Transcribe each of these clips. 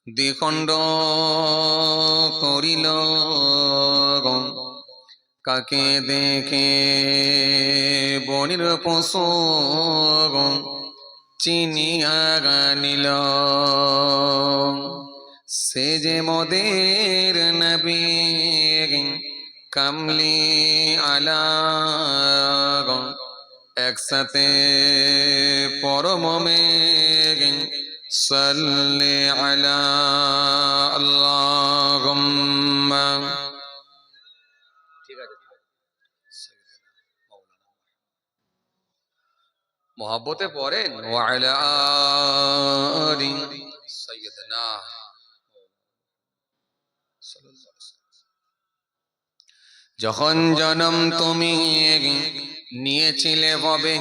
দ্বিখণ্ড করিল কাকে দেখে বনির পশু চিনিয়া নিল সে যে মোদের নবী কামলি আলা একসাথে পরমে সাল্লি আলা আল্লাহুম্মা। ঠিক আছে, মোহাব্বতে পড়েন ওয়া আলা আলি সাইয়্যিদিনা। যখন জন্ম তুমি নিয়েছিলে ভবে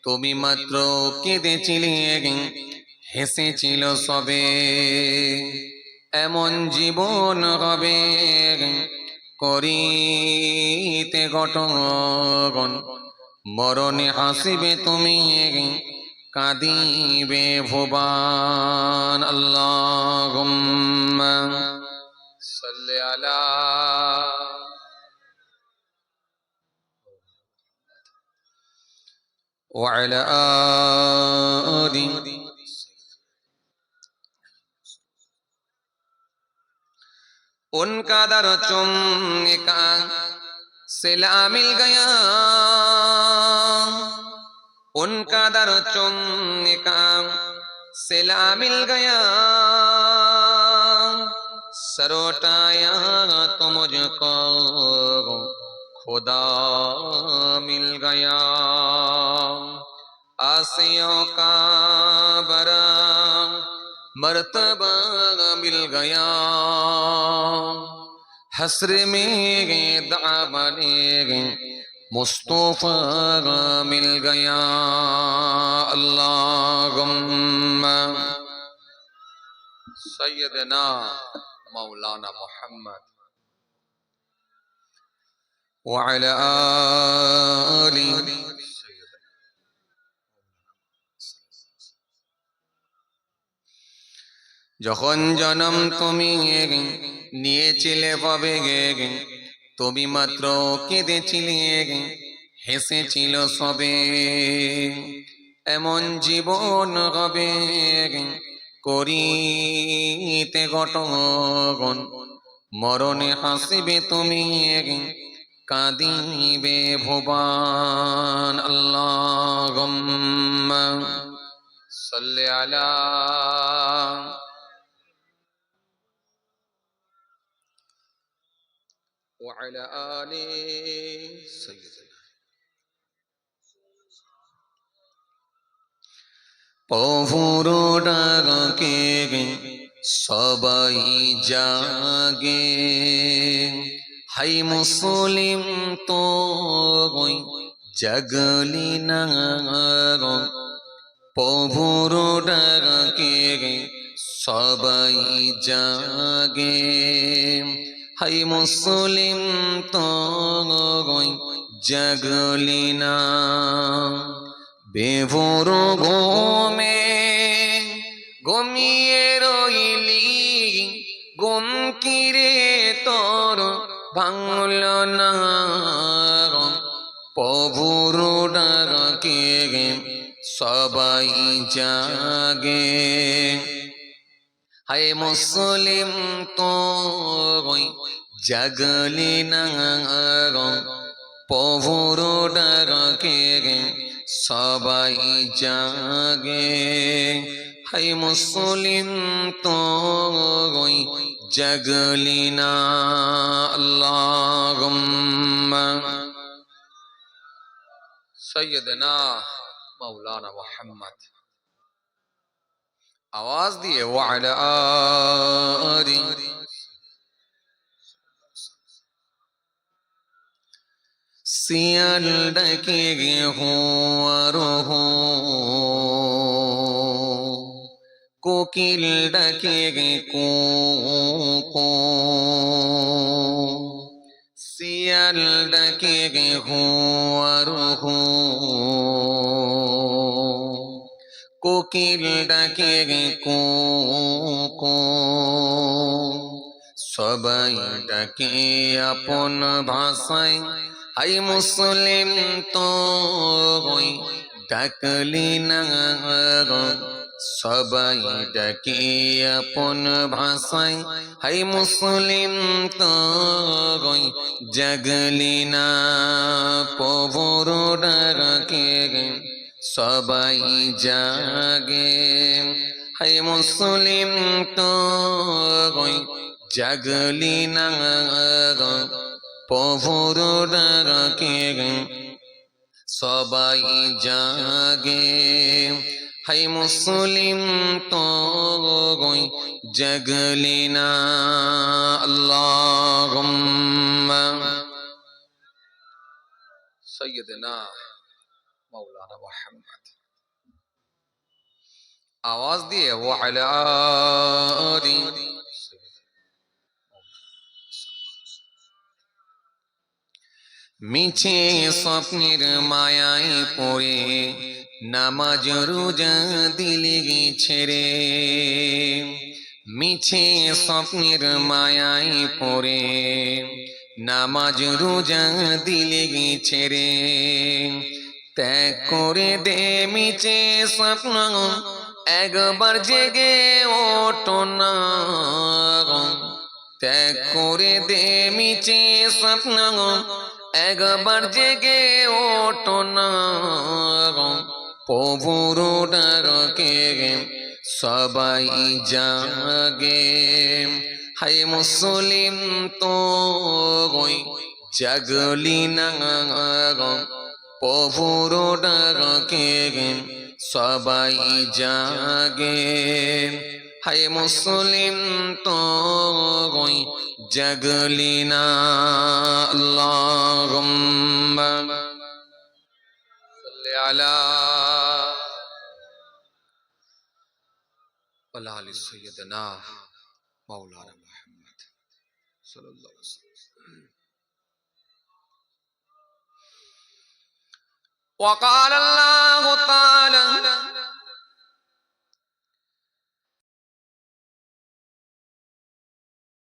তুমি মাত্র কেঁদেছিলে হেসেছিল সবে এমন জীবন হবে করিতে গঠন মরণে হাসিবে তুমি কাঁদিবে ভুবান। আল্লাহুম্মা সাল্লি আলা ওয়া আলা আলি। उनका दर चुमने का सिला मिल गया, उनका दर चुमने का सिला मिल गया, सर उठाया तो मुझको खुदा मिल गया, आसियों का बरा मर्तबा मिल गया, हस्र में दामने मुस्तफा मिल गया। अल्लाहुम्मा सय्यदना मौलाना मुहम्मद व अला आलि। যখন জন্ম তুমি নিয়েছিলে ভবে তুমি মাত্র কেঁদেছিলে হেসেছিল সবে এমন জীবন হবে করিতে গঠন মরণে হাসিবে তুমি কাঁদিবে ভুবান। আল্লাহুম্মা সাল্লি আলা ওয়া আলা আলি সাইয়্যিদিনা। প্রভুর ডাকে সবাই জাগে, হাই মুসলিম তো জাগলি না, প্রভুর ডাকে সবাই জাগে, হাই মুসলিম তো জাগলি না, বেভোর ঘুমে ঘুমিয়ে রইলি ঘুম কিরে তোর ভাঙল না, প্রভুর ডাকে সবাই জাগে, হায় মুসলিম তো জাগলি না, প্রভুর ডাকে সবাই জাগে, হায় মুসলিম তো জাগলি না। আল্লাহুম্মা সাইয়্যিদিনা মৌলানা মুহাম্মদ। आवाज दिए ওয়া আলা আলি। শিয়াল ডাকে হো আর হো, কোকিল ডাকে কো কো, শিয়াল ডাকে হো আর হো, কোকিল ডাকে কু কু, সবাই ডাকে আপন ভাষায়, হাই মুসলিম তো ডাকলি না, সবাই ডাকে আপন ভাষায়, হাই মুসলিম তো জাগলি না, প্রভুর ডাকে সবাই জাগে, হাই মুসলিম তো জাগলি না, প্রভুর ডাকে সবাই জাগে, হাই মুসলিম তো জাগলি না। আল্লাহুম্মা সাইয়্যিদিনা মাওলানা মুহাম্মদ। আওয়াজ দিয়ে ওয়া আলা আলি। মিছে স্বপ্নের মায়ায় পড়ে নামাজ রোজা দিলে ছেড়ে, মিছে স্বপ্নের মায়ায় পড়ে নামাজ রোজা দিলে ছেড়ে, ত্যাগ করে দে মিছে স্বপ্ন, একবার জেগে ওঠো না, ত্যাগ করে দে মিছে স্বপ্ন, একবার জেগে ওঠো না, প্রভুর ডাকে সবাই জাগে, হাই মুসলিম তো জাগলি না, প্রভুর ডাকে সবাই জাগে, হাই মুসলিম তো জাগলি না। আল্লাহুম্মা সাল্লি আলা ওয়া আলি সাইয়্যিদিনা মাওলানা মুহাম্মদ সাল্লাল্লাহু আলাইহি ওয়াসাল্লাম। وقال الله تعالى